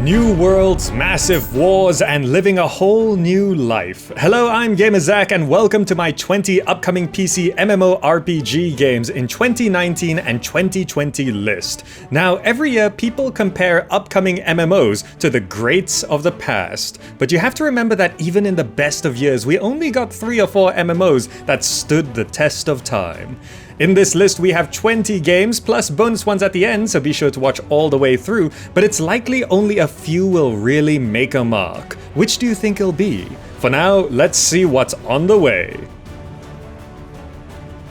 New worlds, massive wars, and living a whole new life. Hello, I'm GamerZach, and welcome to my 20 upcoming PC MMORPG games in 2019 and 2020 list. Now, every year people compare upcoming MMOs to the greats of the past, but you have to remember that even in the best of years, we only got 3 or 4 MMOs that stood the test of time. In this list we have 20 games plus bonus ones at the end, so be sure to watch all the way through, but it's likely only a few will really make a mark. Which do you think it'll be? For now, let's see what's on the way.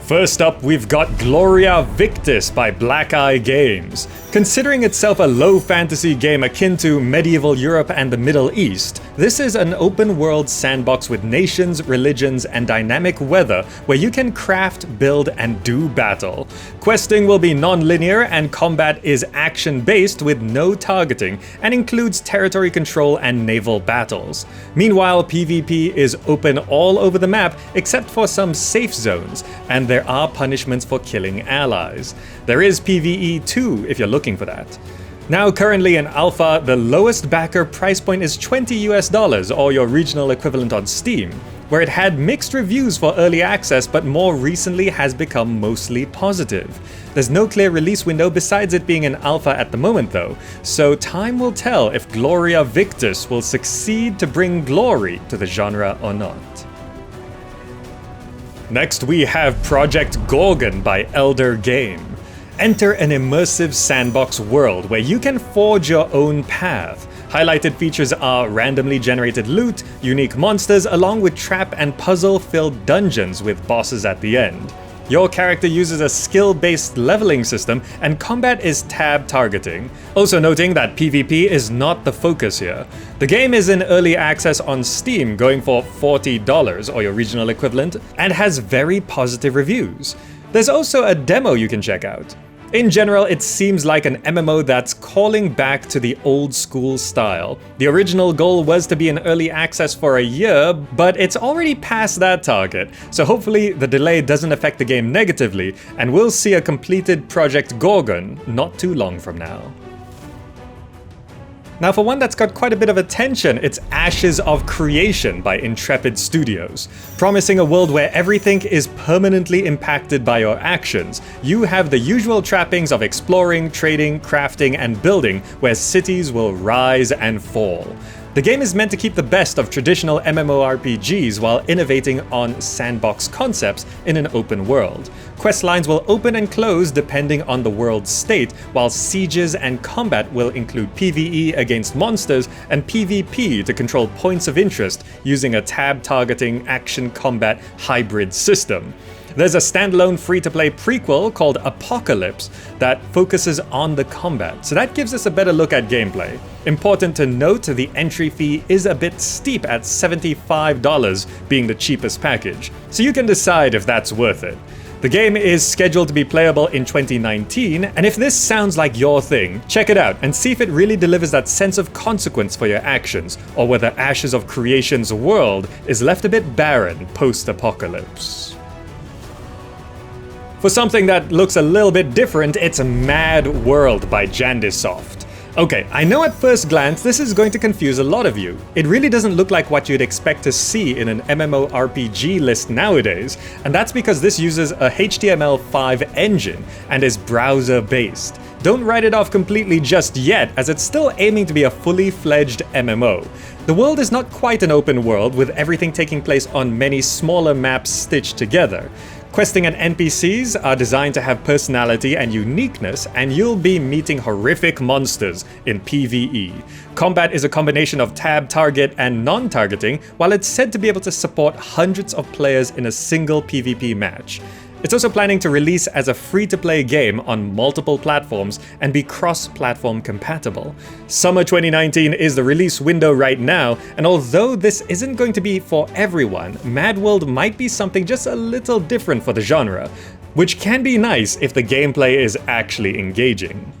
First up, we've got Gloria Victis by Black Eye Games. Considering itself a low fantasy game akin to medieval Europe and the Middle East, this is an open world sandbox with nations, religions, and dynamic weather where you can craft, build, and do battle. Questing will be non-linear and combat is action-based with no targeting and includes territory control and naval battles. Meanwhile, PvP is open all over the map except for some safe zones, and there are punishments for killing allies. There is PvE too if you're looking for that. Now currently in alpha, the lowest backer price point is $20 or your regional equivalent on Steam, where it had mixed reviews for early access but more recently has become mostly positive. There's no clear release window besides it being an alpha at the moment though, so time will tell if Gloria Victis will succeed to bring glory to the genre or not. Next we have Project Gorgon by Elder Game. Enter an immersive sandbox world where you can forge your own path. Highlighted features are randomly generated loot, unique monsters, along with trap and puzzle-filled dungeons with bosses at the end. Your character uses a skill-based leveling system, and combat is tab targeting. Also noting that PvP is not the focus here. The game is in early access on Steam, going for $40 or your regional equivalent, and has very positive reviews. There's also a demo you can check out. In general, it seems like an MMO that's calling back to the old school style. The original goal was to be in early access for a year, but it's already past that target, so hopefully the delay doesn't affect the game negatively, and we'll see a completed Project Gorgon not too long from now. Now for one that's got quite a bit of attention, it's Ashes of Creation by Intrepid Studios. Promising a world where everything is permanently impacted by your actions, you have the usual trappings of exploring, trading, crafting, and building, where cities will rise and fall. The game is meant to keep the best of traditional MMORPGs while innovating on sandbox concepts in an open world. Quest lines will open and close depending on the world's state, while sieges and combat will include PvE against monsters and PvP to control points of interest using a tab targeting action combat hybrid system. There's a standalone free-to-play prequel called Apocalypse that focuses on the combat, so that gives us a better look at gameplay. Important to note, the entry fee is a bit steep at $75 being the cheapest package, so you can decide if that's worth it. The game is scheduled to be playable in 2019, and if this sounds like your thing, check it out and see if it really delivers that sense of consequence for your actions, or whether Ashes of Creation's world is left a bit barren post-apocalypse. For something that looks a little bit different, it's Mad World by JANDISOFT. Okay, I know at first glance this is going to confuse a lot of you. It really doesn't look like what you'd expect to see in an MMORPG list nowadays, and that's because this uses a HTML5 engine and is browser-based. Don't write it off completely just yet, as it's still aiming to be a fully fledged MMO. The world is not quite an open world, with everything taking place on many smaller maps stitched together. Questing and NPCs are designed to have personality and uniqueness, and you'll be meeting horrific monsters in PvE. Combat is a combination of tab target and non-targeting, while it's said to be able to support hundreds of players in a single PvP match. It's also planning to release as a free-to-play game on multiple platforms and be cross-platform compatible. Summer 2019 is the release window right now, and although this isn't going to be for everyone, Mad World might be something just a little different for the genre, which can be nice if the gameplay is actually engaging.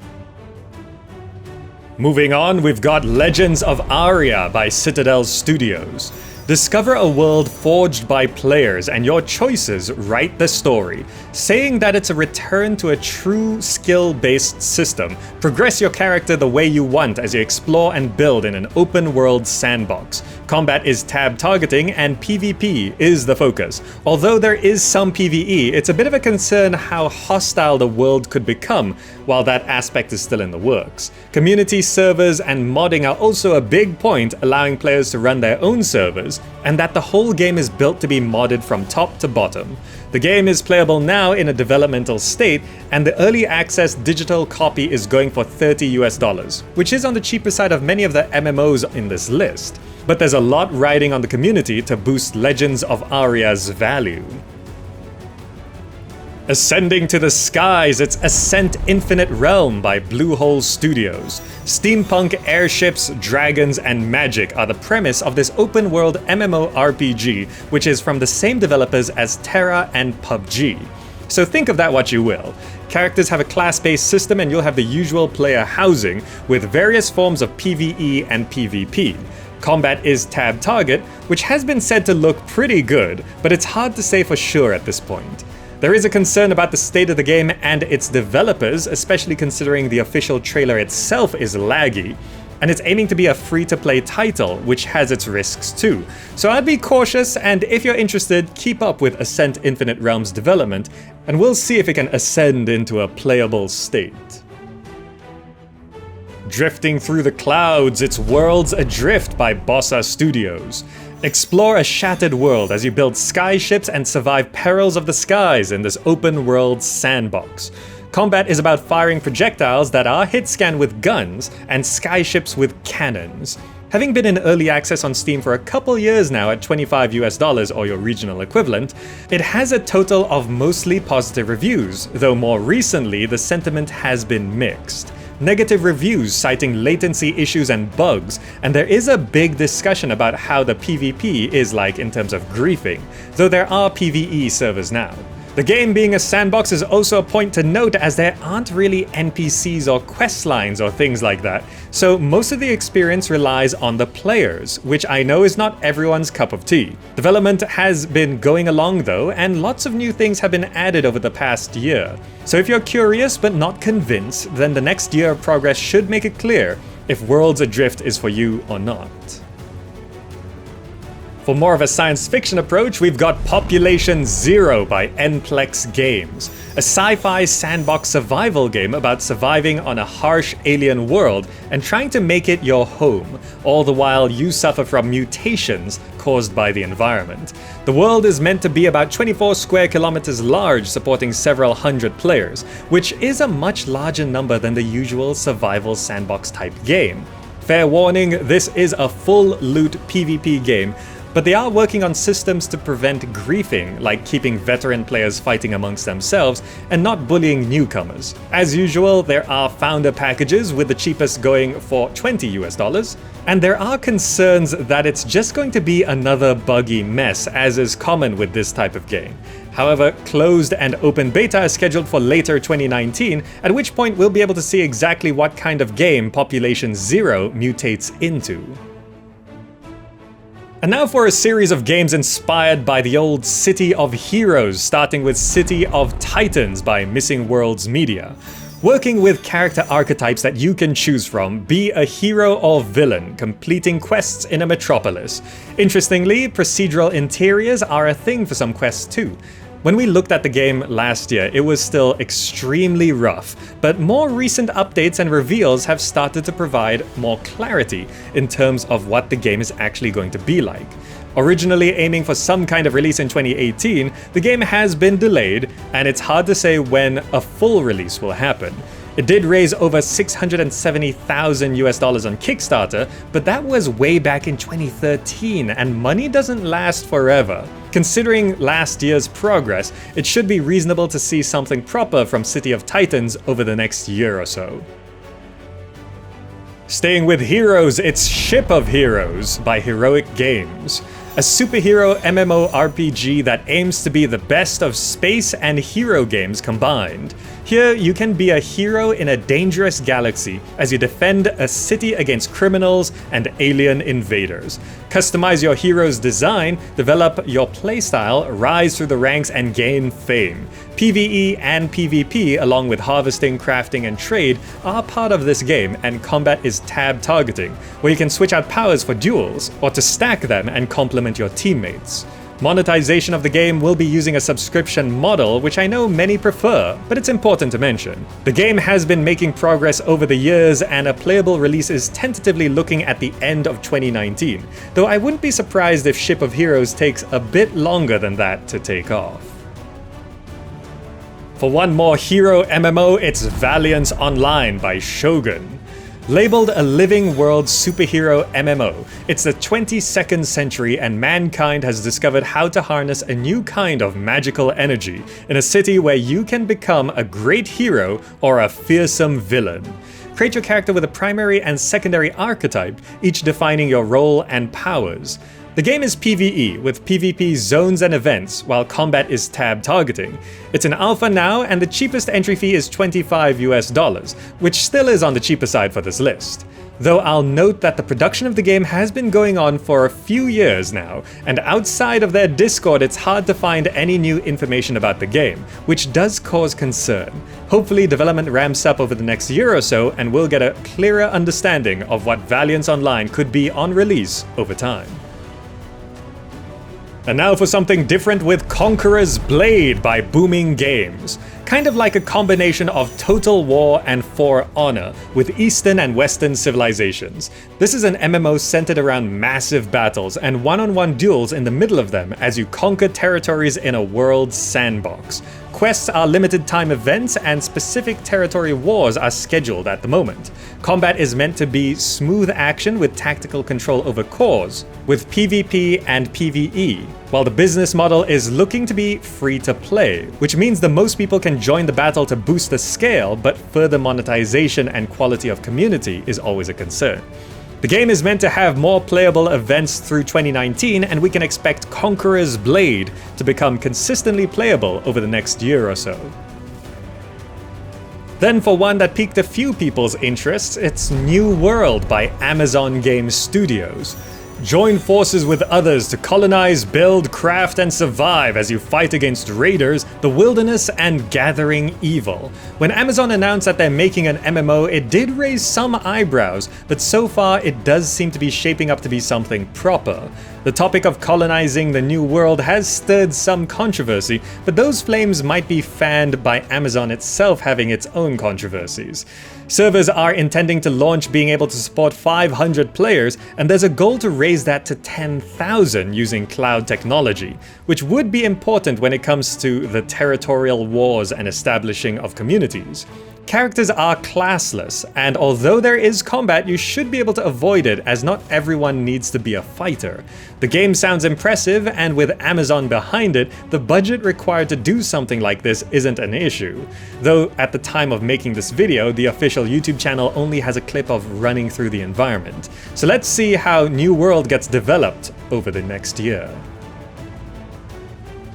Moving on, we've got Legends of Aria by Citadel Studios. Discover a world forged by players, and your choices write the story. Saying that it's a return to a true skill-based system, progress your character the way you want as you explore and build in an open-world sandbox. Combat is tab targeting, and PvP is the focus. Although there is some PvE, it's a bit of a concern how hostile the world could become, while that aspect is still in the works. Community servers and modding are also a big point, allowing players to run their own servers, and that the whole game is built to be modded from top to bottom. The game is playable now in a developmental state, and the early access digital copy is going for $30 US, which is on the cheaper side of many of the MMOs in this list. But there's a lot riding on the community to boost Legends of Aria's value. Ascending to the skies, it's Ascent Infinite Realm by Bluehole Studios. Steampunk, airships, dragons, and magic are the premise of this open-world MMORPG, which is from the same developers as Terra and PUBG. So think of that what you will. Characters have a class-based system, and you'll have the usual player housing, with various forms of PvE and PvP. Combat is tab target, which has been said to look pretty good, but it's hard to say for sure at this point. There is a concern about the state of the game and its developers, especially considering the official trailer itself is laggy, and it's aiming to be a free-to-play title, which has its risks too. So I'd be cautious, and if you're interested, keep up with Ascent Infinite Realm's development, and we'll see if it can ascend into a playable state. Drifting through the clouds, it's Worlds Adrift by Bossa Studios. Explore a shattered world as you build skyships and survive perils of the skies in this open-world sandbox. Combat is about firing projectiles that are hit-scanned with guns and skyships with cannons. Having been in early access on Steam for a couple years now at $25 US or your regional equivalent, it has a total of mostly positive reviews, though more recently the sentiment has been mixed. Negative reviews citing latency issues and bugs, and there is a big discussion about how the PvP is like in terms of griefing, though there are PvE servers now. The game being a sandbox is also a point to note, as there aren't really NPCs or quest lines or things like that, so most of the experience relies on the players, which I know is not everyone's cup of tea. Development has been going along though, and lots of new things have been added over the past year. So if you're curious but not convinced, then the next year of progress should make it clear if Worlds Adrift is for you or not. For more of a science fiction approach, we've got Population Zero by Enplex Games, a sci-fi sandbox survival game about surviving on a harsh alien world and trying to make it your home, all the while you suffer from mutations caused by the environment. The world is meant to be about 24 square kilometers large, supporting several hundred players, which is a much larger number than the usual survival sandbox type game. Fair warning, this is a full loot PvP game, but they are working on systems to prevent griefing, like keeping veteran players fighting amongst themselves and not bullying newcomers. As usual, there are founder packages, with the cheapest going for $20 US, and there are concerns that it's just going to be another buggy mess, as is common with this type of game. However, closed and open beta is scheduled for later 2019, at which point we'll be able to see exactly what kind of game Population Zero mutates into. And now for a series of games inspired by the old City of Heroes, starting with City of Titans by Missing Worlds Media. Working with character archetypes that you can choose from, be a hero or villain, completing quests in a metropolis. Interestingly, procedural interiors are a thing for some quests too. When we looked at the game last year, it was still extremely rough, but more recent updates and reveals have started to provide more clarity in terms of what the game is actually going to be like. Originally aiming for some kind of release in 2018, the game has been delayed, and it's hard to say when a full release will happen. It did raise over $670,000 US on Kickstarter, but that was way back in 2013, and money doesn't last forever. Considering last year's progress, it should be reasonable to see something proper from City of Titans over the next year or so. Staying with heroes, it's Ship of Heroes by Heroic Games. a superhero MMORPG that aims to be the best of space and hero games combined. Here, you can be a hero in a dangerous galaxy as you defend a city against criminals and alien invaders. Customize your hero's design, develop your playstyle, rise through the ranks, and gain fame. PvE and PvP, along with harvesting, crafting, and trade, are part of this game, and combat is tab targeting, where you can switch out powers for duels, or to stack them and complement your teammates. Monetization of the game will be using a subscription model, which I know many prefer, but it's important to mention. The game has been making progress over the years, and a playable release is tentatively looking at the end of 2019, though I wouldn't be surprised if Ship of Heroes takes a bit longer than that to take off. For one more hero MMO, it's Valiance Online by Shogun. Labeled a living world superhero MMO, it's the 22nd century and mankind has discovered how to harness a new kind of magical energy in a city where you can become a great hero or a fearsome villain. Create your character with a primary and secondary archetype, each defining your role and powers. The game is PvE, with PvP zones and events, while combat is tab targeting. It's an alpha now, and the cheapest entry fee is $25 US, which still is on the cheaper side for this list. Though I'll note that the production of the game has been going on for a few years now, and outside of their Discord it's hard to find any new information about the game, which does cause concern. Hopefully development ramps up over the next year or so, and we'll get a clearer understanding of what Valiance Online could be on release over time. And now for something different with Conqueror's Blade by Booming Games. Kind of like a combination of Total War and For Honor, with Eastern and Western civilizations. This is an MMO centered around massive battles and one-on-one duels in the middle of them as you conquer territories in a world sandbox. Quests are limited time events and specific territory wars are scheduled at the moment. Combat is meant to be smooth action with tactical control over cores, with PvP and PvE, while the business model is looking to be free to play, which means the most people can join the battle to boost the scale, but further monetization and quality of community is always a concern. The game is meant to have more playable events through 2019, and we can expect Conqueror's Blade to become consistently playable over the next year or so. Then for one that piqued a few people's interests, it's New World by Amazon Game Studios. Join forces with others to colonize, build, craft, and survive as you fight against raiders, the wilderness, and gathering evil. When Amazon announced that they're making an MMO, it did raise some eyebrows, but so far it does seem to be shaping up to be something proper. The topic of colonizing the New World has stirred some controversy, but those flames might be fanned by Amazon itself having its own controversies. Servers are intending to launch being able to support 500 players, and there's a goal to raise that to 10,000 using cloud technology, which would be important when it comes to the territorial wars and establishing of communities. Characters are classless, and although there is combat, you should be able to avoid it as not everyone needs to be a fighter. The game sounds impressive, and with Amazon behind it, the budget required to do something like this isn't an issue. Though at the time of making this video, the official YouTube channel only has a clip of running through the environment. So let's see how New World gets developed over the next year.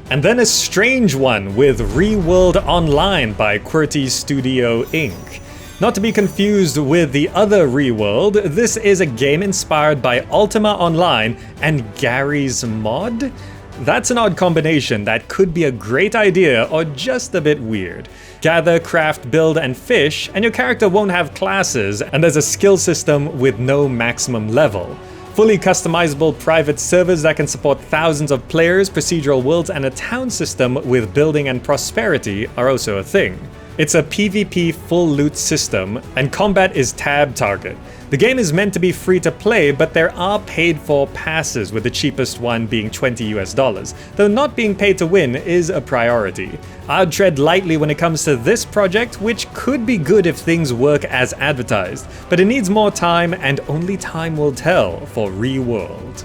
And then a strange one with ReWorld Online by Qwerty Studio Inc. Not to be confused with the other ReWorld, this is a game inspired by Ultima Online and Gary's Mod? That's an odd combination that could be a great idea or just a bit weird. Gather, craft, build, and fish, and your character won't have classes, and there's a skill system with no maximum level. Fully customizable private servers that can support thousands of players, procedural worlds, and a town system with building and prosperity are also a thing. It's a PvP full loot system, and combat is tab target. The game is meant to be free to play, but there are paid for passes, with the cheapest one being $20 US, though not being paid to win is a priority. I'd tread lightly when it comes to this project, which could be good if things work as advertised, but it needs more time, and only time will tell for ReWorld.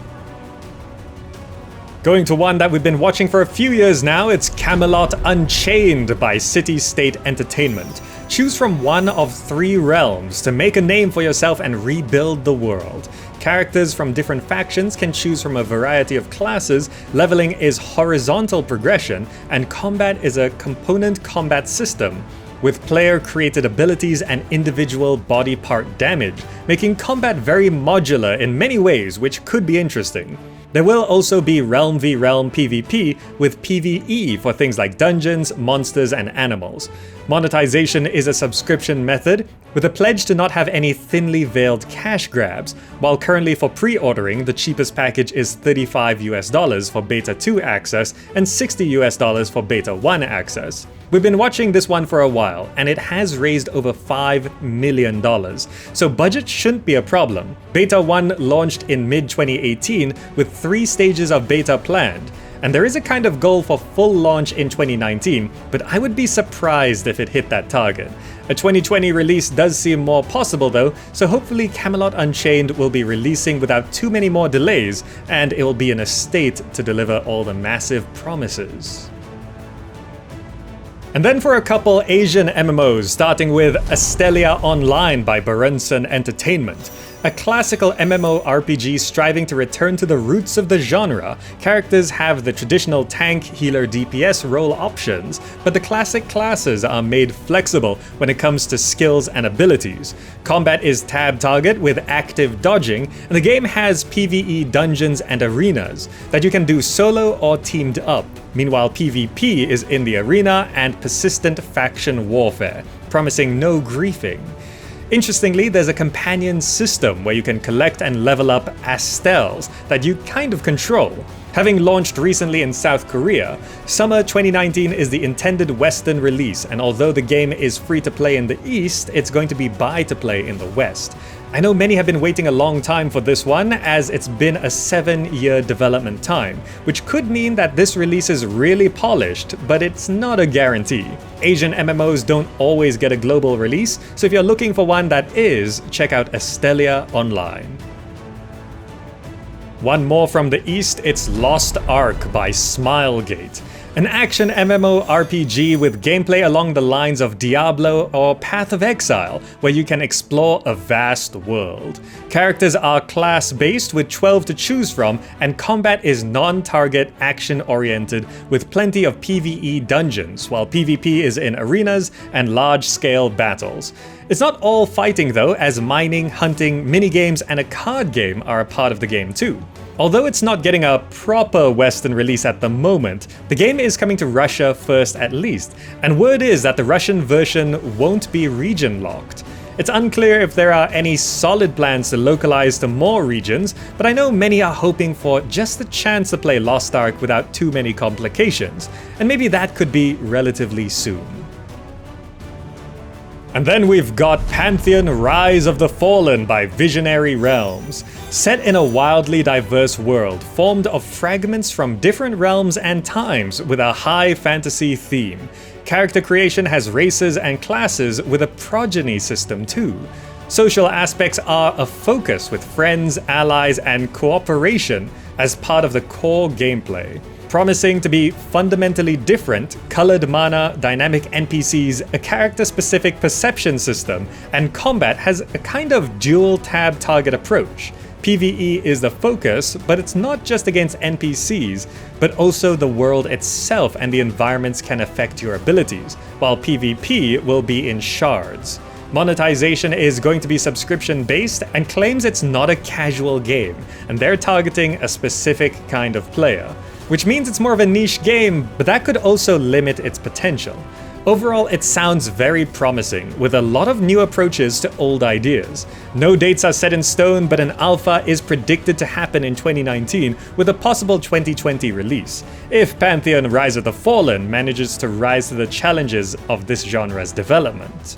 Going to one that we've been watching for a few years now, it's Camelot Unchained by City State Entertainment. Choose from one of 3 realms to make a name for yourself and rebuild the world. Characters from different factions can choose from a variety of classes, leveling is horizontal progression, and combat is a component combat system, with player-created abilities and individual body part damage, making combat very modular in many ways, which could be interesting. There will also be Realm v Realm PvP with PvE for things like dungeons, monsters, and animals. Monetization is a subscription method, with a pledge to not have any thinly veiled cash grabs, while currently for pre-ordering, the cheapest package is $35 for Beta 2 access and $60 for Beta 1 access. We've been watching this one for a while, and it has raised over $5 million, so budget shouldn't be a problem. Beta 1 launched in mid-2018 with 3 stages of beta planned, and there is a kind of goal for full launch in 2019, but I would be surprised if it hit that target. A 2020 release does seem more possible though, so hopefully Camelot Unchained will be releasing without too many more delays, and it will be in a state to deliver all the massive promises. And then for a couple Asian MMOs, starting with Astelia Online by Barunsan Entertainment. A classical MMORPG striving to return to the roots of the genre. Characters have the traditional tank, healer, DPS role options, but the classic classes are made flexible when it comes to skills and abilities. Combat is tab target with active dodging, and the game has PvE dungeons and arenas that you can do solo or teamed up. Meanwhile, PvP is in the arena and persistent faction warfare, promising no griefing. Interestingly, there's a companion system where you can collect and level up Astels that you kind of control. Having launched recently in South Korea, summer 2019 is the intended Western release, and although the game is free to play in the East, it's going to be buy to play in the West. I know many have been waiting a long time for this one, as it's been a 7-year development time, which could mean that this release is really polished, but it's not a guarantee. Asian MMOs don't always get a global release, so if you're looking for one that is, check out Astelia Online. One more from the East, it's Lost Ark by Smilegate. An action MMORPG with gameplay along the lines of Diablo or Path of Exile, where you can explore a vast world. Characters are class-based with 12 to choose from, and combat is non-target, action-oriented with plenty of PvE dungeons, while PvP is in arenas and large-scale battles. It's not all fighting though, as mining, hunting, minigames, and a card game are a part of the game too. Although it's not getting a proper Western release at the moment, the game is coming to Russia first at least, and word is that the Russian version won't be region locked. It's unclear if there are any solid plans to localize to more regions, but I know many are hoping for just the chance to play Lost Ark without too many complications, and maybe that could be relatively soon. And then we've got Pantheon Rise of the Fallen by Visionary Realms. Set in a wildly diverse world, formed of fragments from different realms and times with a high fantasy theme. Character creation has races and classes with a progeny system too. Social aspects are a focus with friends, allies, and cooperation as part of the core gameplay. Promising to be fundamentally different, colored mana, dynamic NPCs, a character-specific perception system, and combat has a kind of dual tab target approach. PvE is the focus, but it's not just against NPCs, but also the world itself and the environments can affect your abilities, while PvP will be in shards. Monetization is going to be subscription-based and claims it's not a casual game, and they're targeting a specific kind of player. Which means it's more of a niche game, but that could also limit its potential. Overall, it sounds very promising, with a lot of new approaches to old ideas. No dates are set in stone, but an alpha is predicted to happen in 2019, with a possible 2020 release, if Pantheon Rise of the Fallen manages to rise to the challenges of this genre's development.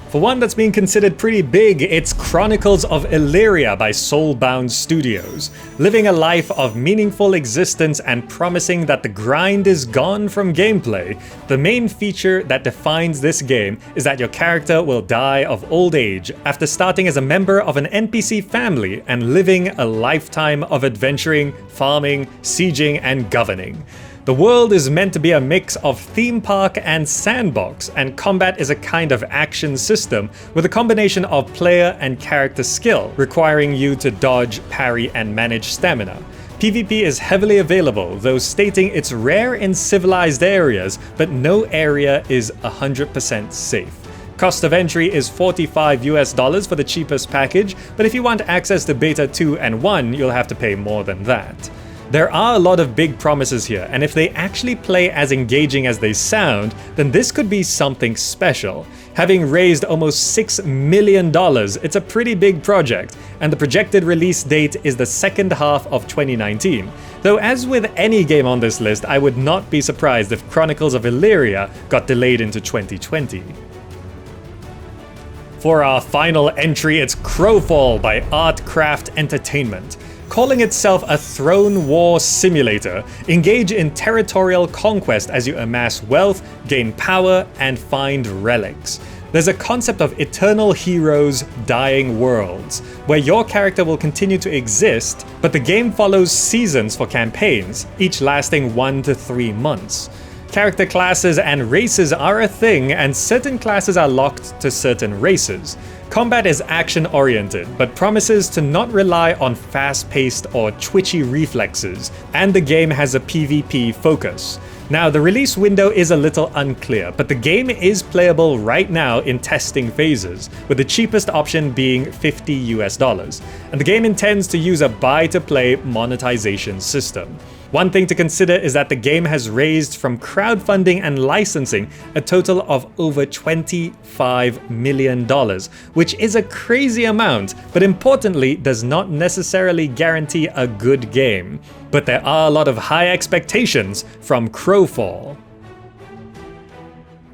For one that's being considered pretty big, it's Chronicles of Illyria by Soulbound Studios. Living a life of meaningful existence and promising that the grind is gone from gameplay, the main feature that defines this game is that your character will die of old age after starting as a member of an NPC family and living a lifetime of adventuring, farming, sieging, and governing. The world is meant to be a mix of theme park and sandbox, and combat is a kind of action system with a combination of player and character skill, requiring you to dodge, parry, and manage stamina. PvP is heavily available, though stating it's rare in civilized areas, but no area is 100% safe. Cost of entry is $45 for the cheapest package, but if you want access to Beta 2 and 1, you'll have to pay more than that. There are a lot of big promises here, and if they actually play as engaging as they sound, then this could be something special. Having raised almost $6 million, it's a pretty big project, and the projected release date is the second half of 2019. Though as with any game on this list, I would not be surprised if Chronicles of Illyria got delayed into 2020. For our final entry, it's Crowfall by Artcraft Entertainment. Calling itself a throne war simulator, engage in territorial conquest as you amass wealth, gain power, and find relics. There's a concept of eternal heroes, dying worlds, where your character will continue to exist, but the game follows seasons for campaigns, each lasting 1 to 3 months. Character classes and races are a thing, and certain classes are locked to certain races. Combat is action-oriented, but promises to not rely on fast-paced or twitchy reflexes, and the game has a PvP focus. Now, the release window is a little unclear, but the game is playable right now in testing phases, with the cheapest option being $50, and the game intends to use a buy-to-play monetization system. One thing to consider is that the game has raised from crowdfunding and licensing a total of over $25 million, which is a crazy amount, but importantly does not necessarily guarantee a good game. But there are a lot of high expectations from Crowfall.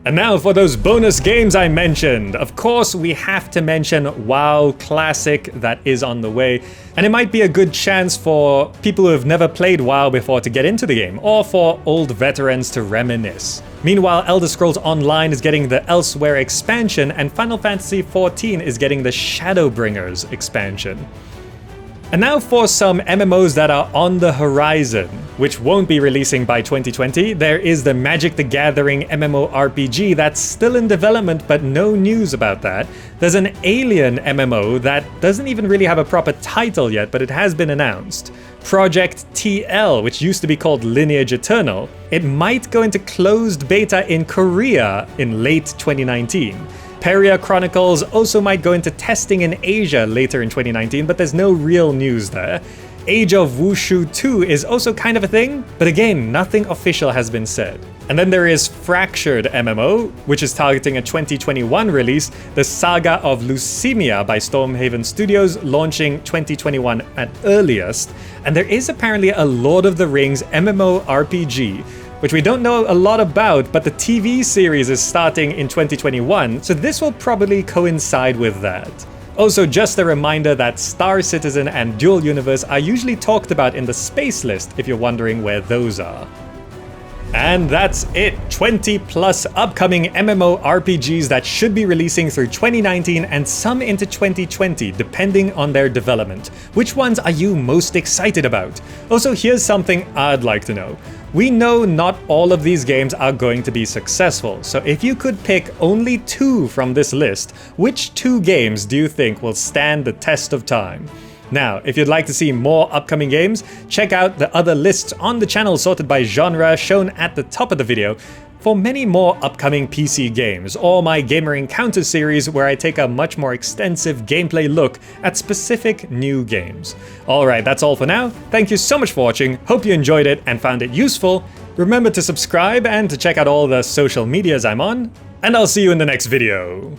And now for those bonus games I mentioned. Of course, we have to mention WoW Classic that is on the way, and it might be a good chance for people who have never played WoW before to get into the game, or for old veterans to reminisce. Meanwhile, Elder Scrolls Online is getting the Elsewhere expansion, and Final Fantasy XIV is getting the Shadowbringers expansion. And now for some MMOs that are on the horizon, which won't be releasing by 2020. There is the Magic the Gathering MMORPG that's still in development, but no news about that. There's an Alien MMO that doesn't even really have a proper title yet, but it has been announced. Project TL, which used to be called Lineage Eternal, it might go into closed beta in Korea in late 2019. Peria Chronicles also might go into testing in Asia later in 2019, but there's no real news there. Age of Wushu 2 is also kind of a thing, but again, nothing official has been said. And then there is Fractured MMO, which is targeting a 2021 release, the Saga of Lucimia by Stormhaven Studios, launching 2021 at earliest. And there is apparently a Lord of the Rings MMORPG, which we don't know a lot about, but the TV series is starting in 2021, so this will probably coincide with that. Also, just a reminder that Star Citizen and Dual Universe are usually talked about in the space list if you're wondering where those are. And that's it, 20 plus upcoming MMORPGs that should be releasing through 2019 and some into 2020, depending on their development. Which ones are you most excited about? Also, here's something I'd like to know. We know not all of these games are going to be successful, so if you could pick only 2 from this list, which 2 games do you think will stand the test of time? Now, if you'd like to see more upcoming games, check out the other lists on the channel sorted by genre shown at the top of the video for many more upcoming PC games, or my Gamer Encounter series where I take a much more extensive gameplay look at specific new games. Alright, that's all for now. Thank you so much for watching, hope you enjoyed it and found it useful. Remember to subscribe and to check out all the social medias I'm on, and I'll see you in the next video.